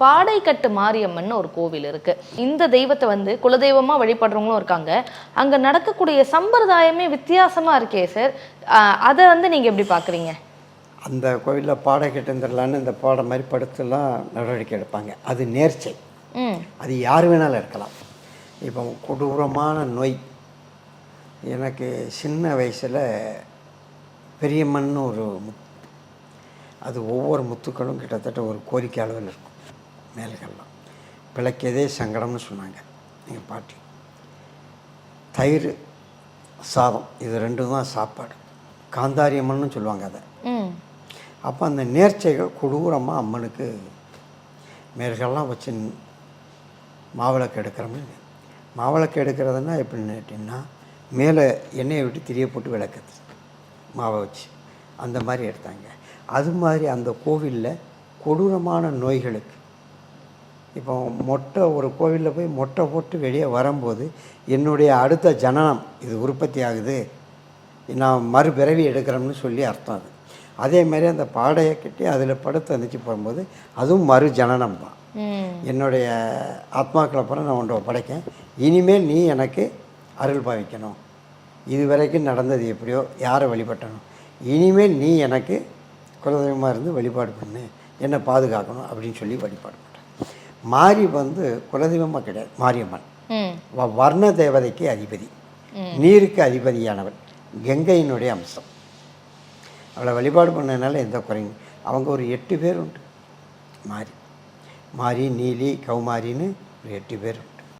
பாடைக்கட்டு மாரியம்மன் ஒரு கோவில் இருக்கு. இந்த தெய்வத்தை வந்து குலதெய்வமா வழிபடுறவங்களும் இருக்காங்க. அங்க நடக்கக்கூடிய சம்பிரதாயமே வித்தியாசமா இருக்கே சார், அதை வந்து நீங்க எப்படி பாக்குறீங்க? அந்த கோவிலில் பாடைக்கட்டுந்துடலான்னு இந்த பாடை மாதிரி படுத்துலாம் நடவடிக்கை எடுப்பாங்க. அது நேர்ச்சை. அது யார் வேணாலும் இருக்கலாம். இப்போ கொடூரமான நோய், எனக்கு சின்ன வயசில் பெரியம்மன்னு ஒரு அது ஒவ்வொரு முத்துக்களும் கிட்டத்தட்ட ஒரு கோரிக்கை அளவில் இருக்கும். மேல்கள்லாம் பிழைக்கதே சங்கடம்னு சொன்னாங்க எங்கள் பாட்டி. தயிர் சாதம் இது ரெண்டும் தான் சாப்பாடு. காந்தாரி அம்மன்னு சொல்லுவாங்க அதை. அப்போ அந்த நேர்ச்சைகள் கொடூரமாக அம்மனுக்கு மேல்கள்லாம் வச்சு மாவிளக்கு எடுக்கிறோம்னு. மாவிளக்கு எடுக்கிறதுனா எப்படின்னு கேட்டிங்கன்னா, மேலே எண்ணெயை விட்டு திரிய போட்டு விளக்குது மாவை வச்சு, அந்த மாதிரி எடுத்தாங்க. அது மாதிரி அந்த கோவிலில் கொடூரமான நோய்களுக்கு இப்போ மொட்டை ஒரு கோவிலில் போய் மொட்டை போட்டு வெளியே வரும்போது என்னுடைய அடுத்த ஜனனம் இது உற்பத்தி ஆகுது, நான் மறுபிறவி எடுக்கிறோம்னு சொல்லி அர்த்தம். அது அதே மாதிரி அந்த பாடையை கட்டி அதில் படுத்து அந்திச்சு போகும்போது அதுவும் மறு ஜனனம் தான். என்னுடைய ஆத்மாக்களை அப்புறம் நான் ஒன்றை படைக்கேன், இனிமேல் நீ எனக்கு அருள் பாவிக்கணும், இது வரைக்கும் நடந்தது எப்படியோ யாரை வழிபட்டணும், இனிமேல் நீ எனக்கு குலதெய்வமாக இருந்து வழிபாடு பண்ணு, என்னை பாதுகாக்கணும் அப்படின்னு சொல்லி வழிபாடு பண்ணுறேன். மாரி வந்து குலதெய்வமாக கிடையாது, மாரியம்மன் வர்ண தேவதைக்கு அதிபதி, நீருக்கு அதிபதியானவள், கங்கையினுடைய அம்சம். அவளை வழிபாடு பண்ணதுனால எந்த குறையும். அவங்க ஒரு 8 பேர் உண்டு. மாரி, நீலி, கௌமாரின்னு ஒரு 8 பேர்.